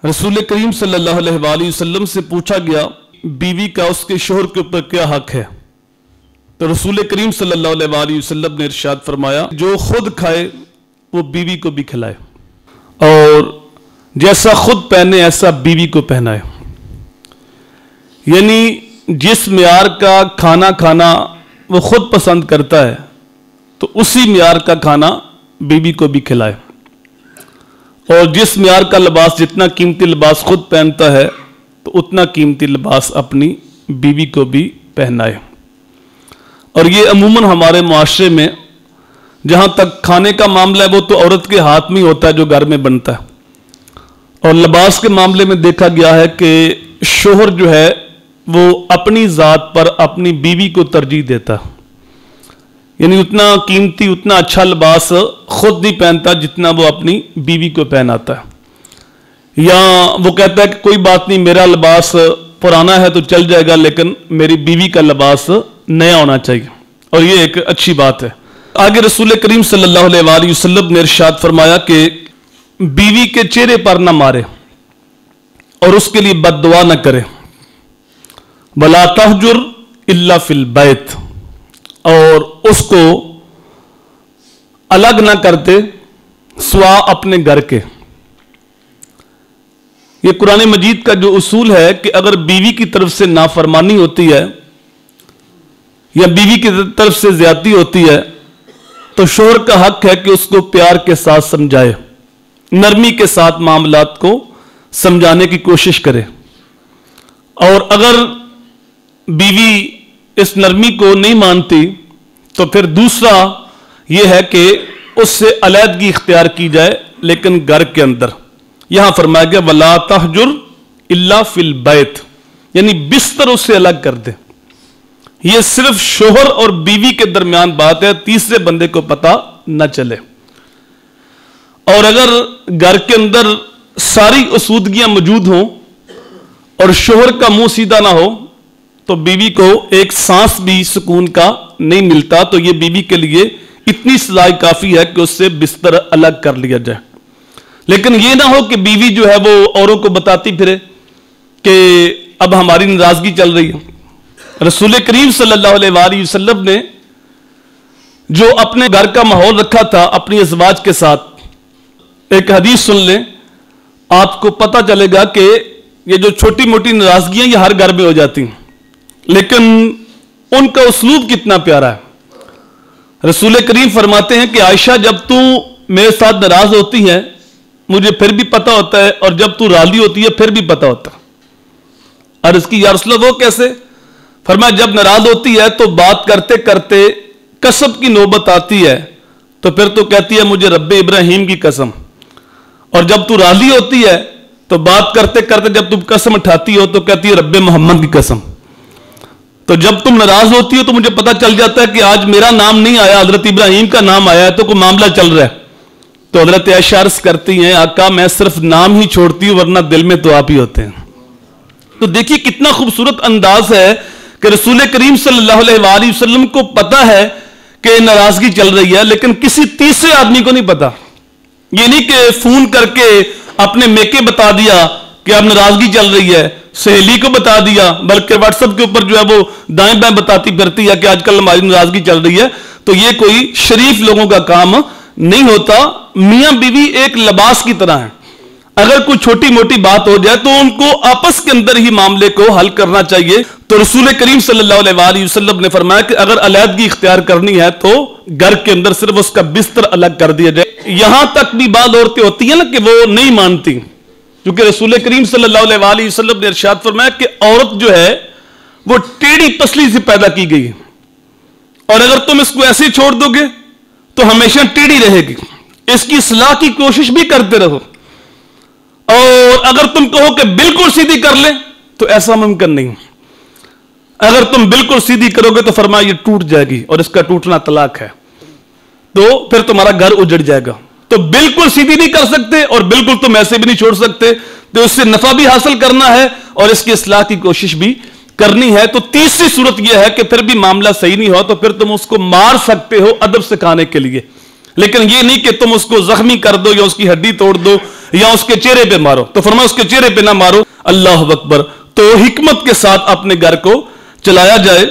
رسول کریم صلی اللہ علیہ وآلہ وسلم سے پوچھا گیا بیوی کا اس کے شوہر کے اوپر کیا حق ہے، تو رسول کریم صلی اللہ علیہ وآلہ وسلم نے ارشاد فرمایا جو خود کھائے وہ بیوی کو بھی کھلائے، اور جیسا خود پہنے ایسا بیوی کو پہنائے۔ یعنی جس معیار کا کھانا کھانا وہ خود پسند کرتا ہے تو اسی معیار کا کھانا بیوی کو بھی کھلائے، اور جس معیار کا لباس، جتنا قیمتی لباس خود پہنتا ہے تو اتنا قیمتی لباس اپنی بیوی کو بھی پہنائے۔ اور یہ عموماً ہمارے معاشرے میں جہاں تک کھانے کا معاملہ ہے وہ تو عورت کے ہاتھ میں ہوتا ہے جو گھر میں بنتا ہے، اور لباس کے معاملے میں دیکھا گیا ہے کہ شوہر جو ہے وہ اپنی ذات پر اپنی بیوی کو ترجیح دیتا ہے، یعنی اتنا قیمتی اتنا اچھا لباس خود نہیں پہنتا جتنا وہ اپنی بیوی کو پہناتا ہے، یا وہ کہتا ہے کہ کوئی بات نہیں میرا لباس پرانا ہے تو چل جائے گا لیکن میری بیوی کا لباس نیا ہونا چاہیے، اور یہ ایک اچھی بات ہے۔ آگے رسول کریم صلی اللہ علیہ وآلہ وسلم نے ارشاد فرمایا کہ بیوی کے چہرے پر نہ مارے اور اس کے لیے بد دعا نہ کرے، وَلَا تَحْجُرْ إِلَّا فِي الْبَيْتِ، اور اس کو الگ نہ کرتے سوا اپنے گھر کے۔ یہ قرآن مجید کا جو اصول ہے کہ اگر بیوی کی طرف سے نافرمانی ہوتی ہے یا بیوی کی طرف سے زیادتی ہوتی ہے تو شوہر کا حق ہے کہ اس کو پیار کے ساتھ سمجھائے، نرمی کے ساتھ معاملات کو سمجھانے کی کوشش کرے، اور اگر بیوی اس نرمی کو نہیں مانتی تو پھر دوسرا یہ ہے کہ اس سے علیحدگی اختیار کی جائے لیکن گھر کے اندر۔ یہاں فرمایا گیا وَلَا تَحْجُرْ إِلَّا فِي الْبَيْتِ، یعنی بستر اس سے الگ کر دے۔ یہ صرف شوہر اور بیوی کے درمیان بات ہے، تیسرے بندے کو پتہ نہ چلے۔ اور اگر گھر کے اندر ساری اسودگیاں موجود ہوں اور شوہر کا منہ سیدھا نہ ہو تو بیوی کو ایک سانس بھی سکون کا نہیں ملتا، تو یہ بیوی کے لیے اتنی سزا کافی ہے کہ اس سے بستر الگ کر لیا جائے۔ لیکن یہ نہ ہو کہ بیوی جو ہے وہ اوروں کو بتاتی پھرے کہ اب ہماری ناراضگی چل رہی ہے۔ رسول کریم صلی اللہ علیہ وآلہ وسلم نے جو اپنے گھر کا ماحول رکھا تھا اپنی ازواج کے ساتھ، ایک حدیث سن لیں، آپ کو پتہ چلے گا کہ یہ جو چھوٹی موٹی ناراضگیاں یہ ہر گھر میں ہو جاتی ہیں لیکن ان کا اسلوب کتنا پیارا ہے۔ رسول کریم فرماتے ہیں کہ عائشہ جب تو میرے ساتھ ناراض ہوتی ہے مجھے پھر بھی پتہ ہوتا ہے، اور جب تو راضی ہوتی ہے پھر بھی پتہ ہوتا ہے۔ عرض کی یا رسول اللہ وہ کیسے؟ فرمایا جب ناراض ہوتی ہے تو بات کرتے کرتے قسم کی نوبت آتی ہے تو پھر تو کہتی ہے مجھے رب ابراہیم کی قسم، اور جب تو راضی ہوتی ہے تو بات کرتے کرتے جب تم قسم اٹھاتی ہو تو کہتی ہے رب محمد کی قسم۔ تو جب تم ناراض ہوتی ہو تو مجھے پتہ چل جاتا ہے کہ آج میرا نام نہیں آیا، حضرت ابراہیم کا نام آیا ہے تو کوئی معاملہ چل رہا ہے۔ تو حضرت عائشہ عرض کرتی ہیں آقا میں صرف نام ہی چھوڑتی ہوں ورنہ دل میں تو آپ ہی ہوتے ہیں۔ تو دیکھیے کتنا خوبصورت انداز ہے کہ رسول کریم صلی اللہ علیہ وآلہ وسلم کو پتہ ہے کہ ناراضگی چل رہی ہے لیکن کسی تیسرے آدمی کو نہیں پتا۔ یہ نہیں کہ فون کر کے اپنے میکے بتا دیا کہ اب ناراضگی چل رہی ہے، سہیلی کو بتا دیا، بلکہ واٹس ایپ کے اوپر جو ہے وہ دائیں بائیں بتاتی پھرتی ہے کہ آج کل ہماری ناراضگی چل رہی ہے۔ تو یہ کوئی شریف لوگوں کا کام نہیں ہوتا۔ میاں بیوی ایک لباس کی طرح ہیں، اگر کوئی چھوٹی موٹی بات ہو جائے تو ان کو آپس کے اندر ہی معاملے کو حل کرنا چاہیے۔ تو رسول کریم صلی اللہ علیہ وآلہ وسلم نے فرمایا کہ اگر علیحدگی اختیار کرنی ہے تو گھر کے اندر صرف اس کا بستر الگ کر دیا جائے۔ یہاں تک بھی بعض عورتیں ہوتی ہیں نا کہ وہ نہیں مانتی، کیونکہ رسول کریم صلی اللہ علیہ وآلہ وسلم نے ارشاد فرمایا کہ عورت جو ہے وہ ٹیڑھی پسلی سے پیدا کی گئی، اور اگر تم اس کو ایسے ہی چھوڑ دو گے تو ہمیشہ ٹیڑھی رہے گی، اس کی اصلاح کی کوشش بھی کرتے رہو، اور اگر تم کہو کہ بالکل سیدھی کر لیں تو ایسا ممکن نہیں۔ اگر تم بالکل سیدھی کرو گے تو فرمایا یہ ٹوٹ جائے گی اور اس کا ٹوٹنا طلاق ہے، تو پھر تمہارا گھر اجڑ جائے گا۔ تو بالکل سیدھی نہیں کر سکتے اور بالکل تم ایسے بھی نہیں چھوڑ سکتے، تو اس سے نفع بھی حاصل کرنا ہے اور اس کی اصلاح کی کوشش بھی کرنی ہے۔ تو تیسری صورت یہ ہے کہ پھر بھی معاملہ صحیح نہیں ہو تو پھر تم اس کو مار سکتے ہو ادب سکھانے کے لیے، لیکن یہ نہیں کہ تم اس کو زخمی کر دو یا اس کی ہڈی توڑ دو یا اس کے چہرے پہ مارو. تو فرمایا اس کے چہرے پہ نہ مارو. اللہ اکبر. تو حکمت کے ساتھ اپنے گھر کو چلایا جائے.